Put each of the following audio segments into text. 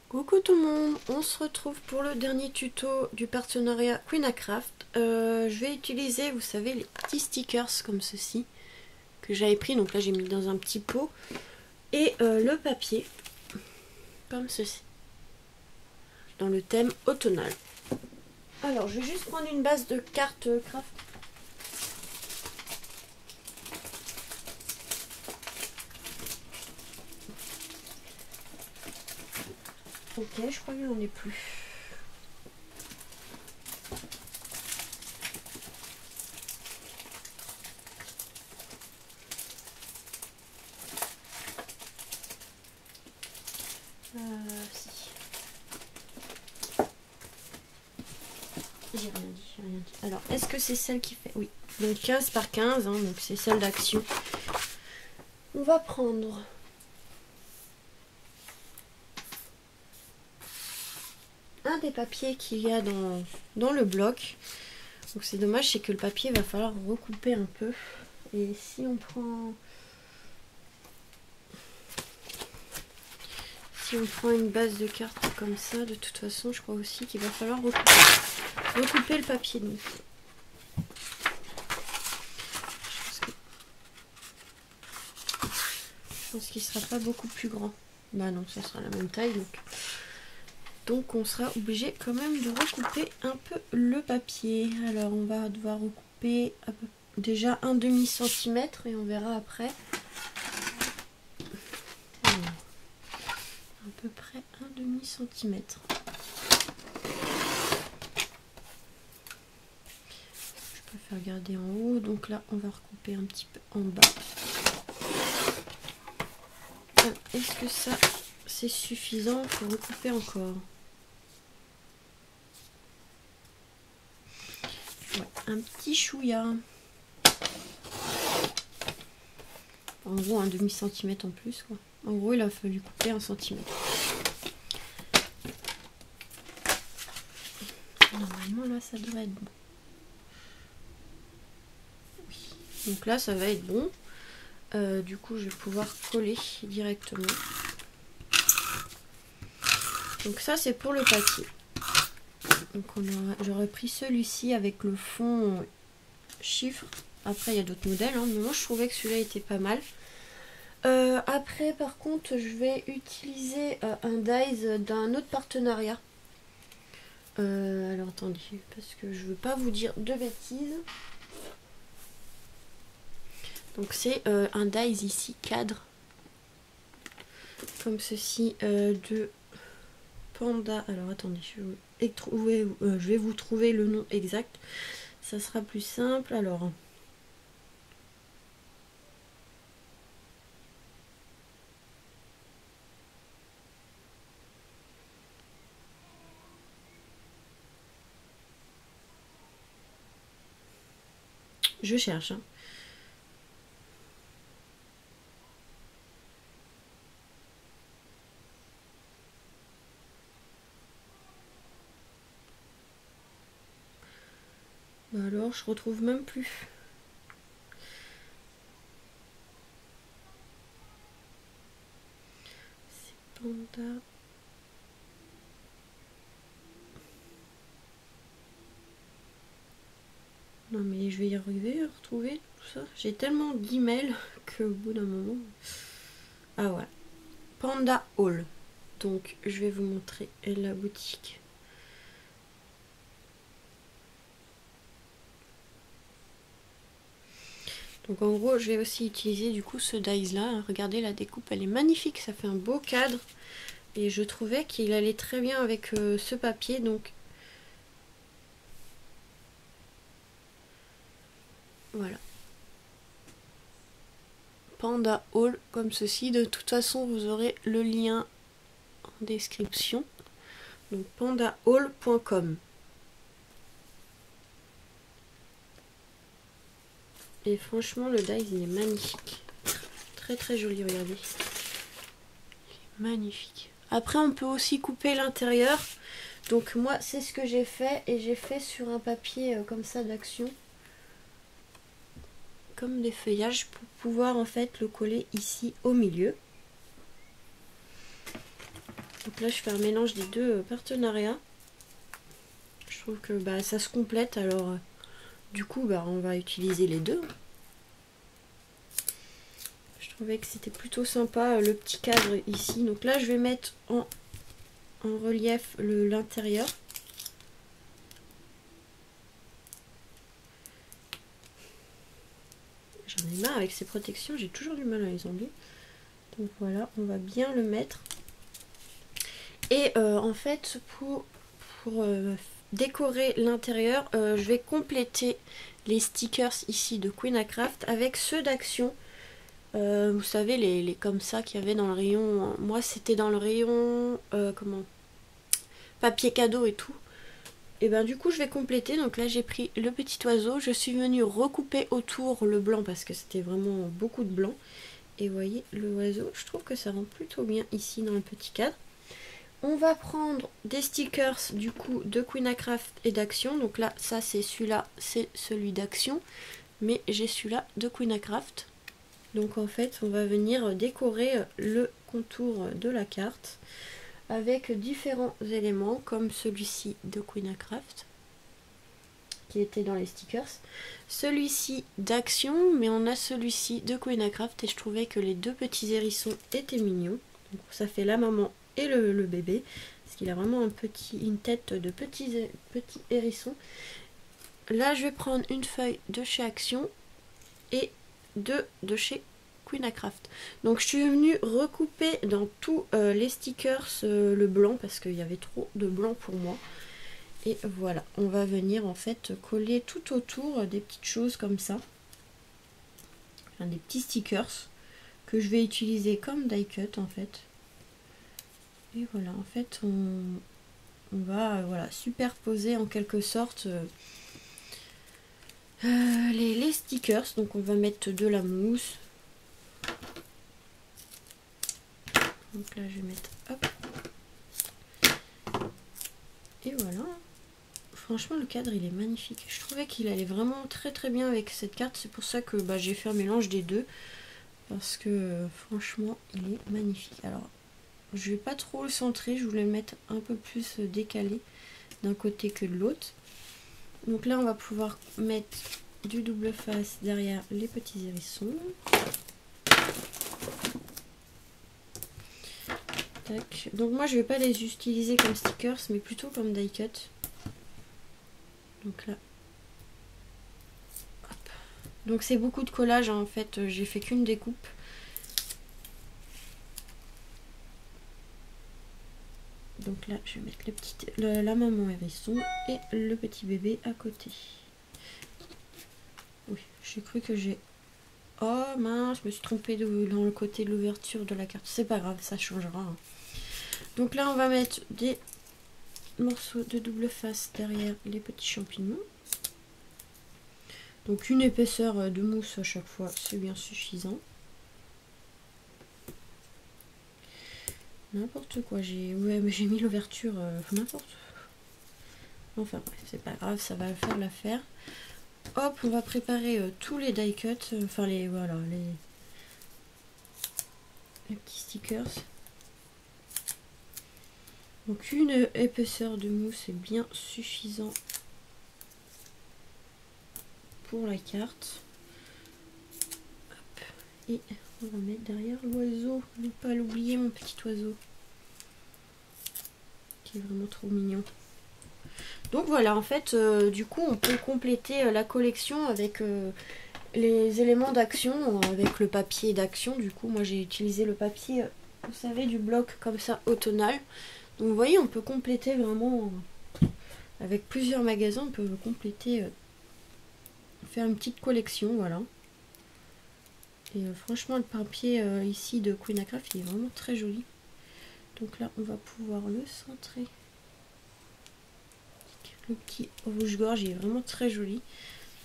Coucou tout le monde, on se retrouve pour le dernier tuto du partenariat Queenacraft. Je vais utiliser, vous savez, les petits stickers comme ceci que j'avais pris, donc là j'ai mis dans un petit pot, et le papier comme ceci, dans le thème automnal. Alors je vais juste prendre une base de cartes craft. Ok, je crois qu'il n'en est plus. Si. J'ai rien dit. Alors, est-ce que c'est celle qui fait... Oui, donc 15 par 15, hein, donc c'est celle d'action. On va prendre... un des papiers qu'il y a dans le bloc. Donc c'est dommage, c'est que le papier va falloir recouper un peu. Et si on prend... Si on prend une base de cartes comme ça, de toute façon, je crois aussi qu'il va falloir recouper le papier. Donc. Je pense qu'il sera pas beaucoup plus grand. Bah non, ça sera la même taille. Donc on sera obligé quand même de recouper un peu le papier. Alors on va devoir recouper déjà un demi-centimètre et on verra après. À peu près un demi-centimètre. Je préfère garder en haut. Donc là on va recouper un petit peu en bas. Est-ce que ça c'est suffisant pour recouper encore? Ouais, un petit chouïa. En gros, un demi-centimètre en plus, quoi. En gros, il a fallu couper 1 centimètre. Normalement, là, ça devrait être bon. Oui. Donc là, ça va être bon. Du coup, je vais pouvoir coller directement. Donc ça, c'est pour le papier. Donc j'aurais pris celui-ci avec le fond chiffre. Après, il y a d'autres modèles, hein, mais moi, je trouvais que celui-là était pas mal. Après, par contre, je vais utiliser un dies d'un autre partenariat. Alors, attendez, parce que je veux pas vous dire de bêtises. Donc, c'est un dies ici, cadre. Comme ceci, de Panda. Alors, attendez, je vais vous trouver le nom exact. Ça sera plus simple. Alors... Je cherche. Hein. Bah alors, je retrouve même plus. C'est Panda. Non mais je vais y arriver à retrouver tout ça. J'ai tellement d'emails qu'au bout d'un moment... Ah ouais. Panda Hall. Donc je vais vous montrer la boutique. Donc en gros je vais aussi utiliser du coup ce dies là. Regardez la découpe, elle est magnifique. Ça fait un beau cadre. Et je trouvais qu'il allait très bien avec ce papier. Donc voilà. Panda Hall comme ceci. De toute façon vous aurez le lien en description. Donc pandahall.com. Et franchement le dies il est magnifique. Très très joli, regardez. Il est magnifique. Après on peut aussi couper l'intérieur. Donc moi c'est ce que j'ai fait. Et j'ai fait sur un papier comme ça d'action. Comme des feuillages pour pouvoir en fait le coller ici au milieu. Donc là je fais un mélange des deux partenariats. Je trouve que bah, ça se complète, alors du coup bah, on va utiliser les deux. Je trouvais que c'était plutôt sympa le petit cadre ici. Donc là je vais mettre en relief l'intérieur. J'en ai marre avec ces protections, j'ai toujours du mal à les enlever. Donc voilà, on va bien le mettre. Et en fait, pour décorer l'intérieur, je vais compléter les stickers ici de Queen Craft avec ceux d'Action. Vous savez, les comme ça qu'il y avait dans le rayon. Moi, c'était dans le rayon comment, papier cadeau et tout. Et ben du coup, je vais compléter. Donc là, j'ai pris le petit oiseau. Je suis venue recouper autour le blanc parce que c'était vraiment beaucoup de blanc. Et vous voyez, le oiseau, je trouve que ça rend plutôt bien ici dans le petit cadre. On va prendre des stickers du coup de Queen Craft et d'Action. Donc là, ça c'est celui-là, c'est celui d'Action. Mais j'ai celui-là de Queen Craft. Donc en fait, on va venir décorer le contour de la carte avec différents éléments comme celui-ci de Queen Craft qui était dans les stickers. Celui-ci d'Action, mais on a celui-ci de Queen Craft et je trouvais que les deux petits hérissons étaient mignons. Donc ça fait la maman et le bébé, parce qu'il a vraiment une tête de petit hérisson. Là je vais prendre une feuille de chez Action et deux de chez Queen Craft. Donc je suis venue recouper dans tous les stickers le blanc parce qu'il y avait trop de blanc pour moi. Et voilà, on va venir en fait coller tout autour des petites choses comme ça. Enfin, des petits stickers que je vais utiliser comme die cut en fait. Et voilà, en fait, on va voilà, superposer en quelque sorte les stickers. Donc on va mettre de la mousse. Donc là, je vais mettre hop. Et voilà. Franchement, le cadre, il est magnifique. Je trouvais qu'il allait vraiment très très bien avec cette carte. C'est pour ça que bah, j'ai fait un mélange des deux. Parce que franchement, il est magnifique. Alors, je vais pas trop le centrer, je voulais le mettre un peu plus décalé d'un côté que de l'autre. Donc là on va pouvoir mettre du double face derrière les petits hérissons. Tac. Donc moi je vais pas les utiliser comme stickers mais plutôt comme die cut. Donc là. Hop. Donc c'est beaucoup de collage hein, en fait, j'ai fait qu'une découpe. Donc là, je vais mettre la maman hérisson et le petit bébé à côté. Oui, j'ai cru que j'ai... Oh mince, je me suis trompée dans le côté de l'ouverture de la carte. C'est pas grave, ça changera. Hein. Donc là, on va mettre des morceaux de double face derrière les petits champignons. Donc une épaisseur de mousse à chaque fois, c'est bien suffisant. N'importe quoi, j'ai mis l'ouverture, n'importe. Enfin bref, c'est pas grave, ça va faire l'affaire. Hop, on va préparer tous les die cuts, enfin voilà, les petits stickers. Donc une épaisseur de mousse est bien suffisant pour la carte. Hop. Et on va mettre derrière l'oiseau, ne pas l'oublier mon petit oiseau. Qui est vraiment trop mignon. Donc voilà, en fait, du coup, on peut compléter la collection avec les éléments d'action, avec le papier d'action. Du coup, moi j'ai utilisé le papier, vous savez, du bloc comme ça, automnal. Donc vous voyez, on peut compléter vraiment, avec plusieurs magasins, on peut compléter, faire une petite collection, voilà. Et franchement, le papier ici de Queen Craft, il est vraiment très joli. Donc là, on va pouvoir le centrer. Le petit rouge-gorge, il est vraiment très joli.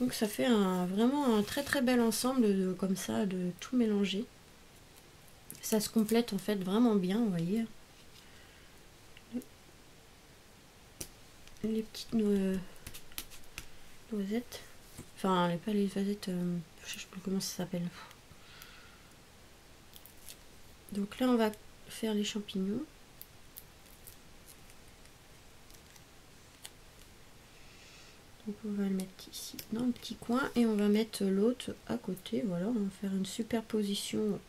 Donc ça fait vraiment un très très bel ensemble comme ça, de tout mélanger. Ça se complète en fait vraiment bien, vous voyez. Les petites noisettes. Enfin, pas les noisettes, je sais plus comment ça s'appelle. Donc là, on va faire les champignons. Donc on va le mettre ici dans le petit coin et on va mettre l'autre à côté. Voilà, on va faire une superposition.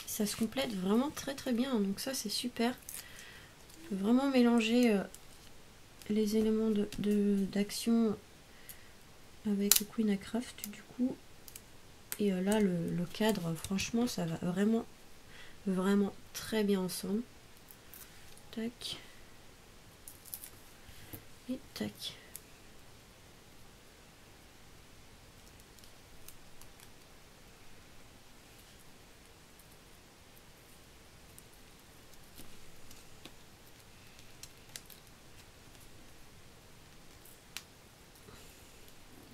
Ça se complète vraiment très bien, donc ça c'est super. On peut vraiment mélanger les éléments d'action avec le Queen Craft du coup. Et là le cadre, franchement ça va vraiment très bien ensemble. Tac. Et tac.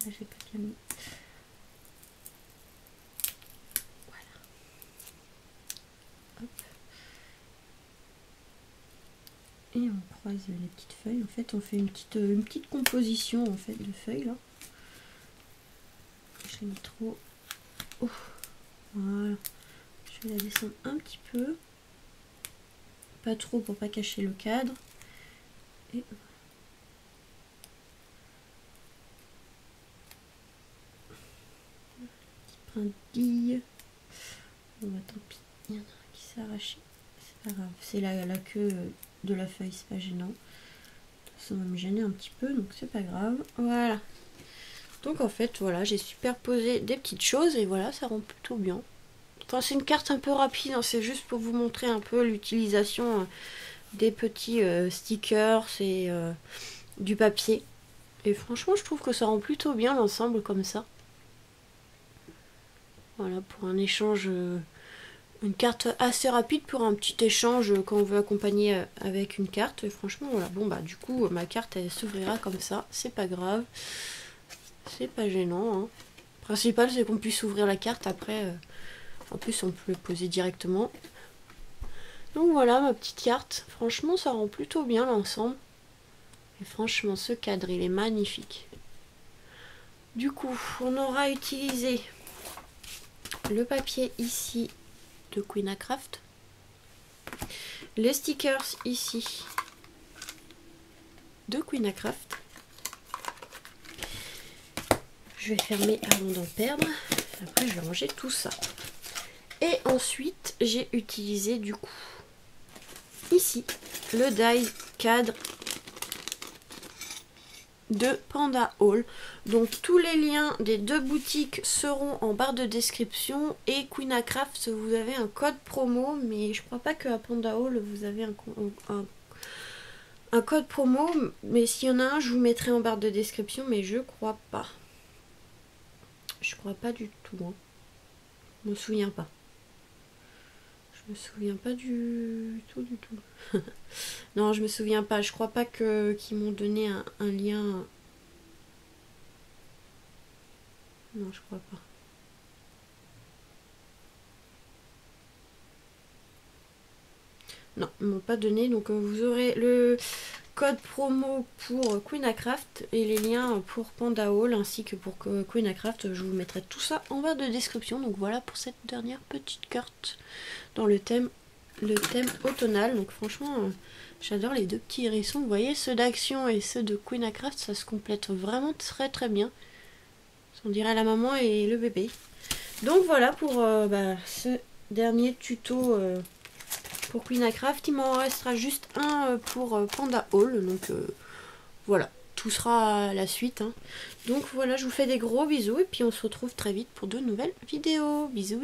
Là j'ai pas bien mis. Et on croise les petites feuilles. En fait, on fait une petite composition en fait de feuilles là. Je l'ai mis trop. Oh. Voilà. Je vais la descendre un petit peu. Pas trop pour pas cacher le cadre. Et petite brindille. Bon bah tant pis. Il y en a un qui s'est arraché. C'est pas grave. C'est la queue de la feuille, c'est pas gênant. Ça va me gêner un petit peu, donc c'est pas grave. Voilà. Donc en fait, voilà, j'ai superposé des petites choses et voilà, ça rend plutôt bien. Enfin, c'est une carte un peu rapide, hein, c'est juste pour vous montrer un peu l'utilisation des petits stickers et du papier. Et franchement, je trouve que ça rend plutôt bien l'ensemble comme ça. Voilà, pour un échange... une carte assez rapide pour un petit échange quand on veut accompagner avec une carte. Et franchement, voilà. Bon, bah, du coup, ma carte, elle s'ouvrira comme ça. C'est pas grave. C'est pas gênant. Hein. Le principal, c'est qu'on puisse ouvrir la carte. Après, en plus, on peut le poser directement. Donc, voilà ma petite carte. Franchement, ça rend plutôt bien l'ensemble. Et franchement, ce cadre, il est magnifique. Du coup, on aura utilisé le papier ici de Queen Craft, les stickers ici de Queen Craft. Je vais fermer avant d'en perdre. Après je vais ranger tout ça. Et ensuite j'ai utilisé du coup ici le die cadre de Panda Hall. Donc tous les liens des deux boutiques seront en barre de description. Et Queen Craft, vous avez un code promo, mais je crois pas qu'à Panda Hall vous avez un code promo, mais s'il y en a un, je vous mettrai en barre de description, mais je crois pas. Je crois pas du tout. Hein. Je me souviens pas. Je me souviens pas du tout. Non, je me souviens pas. Je crois pas qu'ils m'ont donné un lien. Non, je crois pas. Non, ils m'ont pas donné. Donc vous aurez le code promo pour Queen Craft et les liens pour Panda Hall ainsi que pour Queen Craft. Je vous mettrai tout ça en barre de description. Donc voilà pour cette dernière petite carte dans le thème automnal. Donc franchement, j'adore les deux petits hérissons. Vous voyez, ceux d'action et ceux de Queen Craft, ça se complète vraiment très bien. On dirait la maman et le bébé. Donc voilà pour ce dernier tuto pour Queen Craft. Il m'en restera juste un pour Panda Hall. Donc voilà, tout sera à la suite. Hein. Donc voilà, je vous fais des gros bisous et puis on se retrouve très vite pour de nouvelles vidéos. Bisous.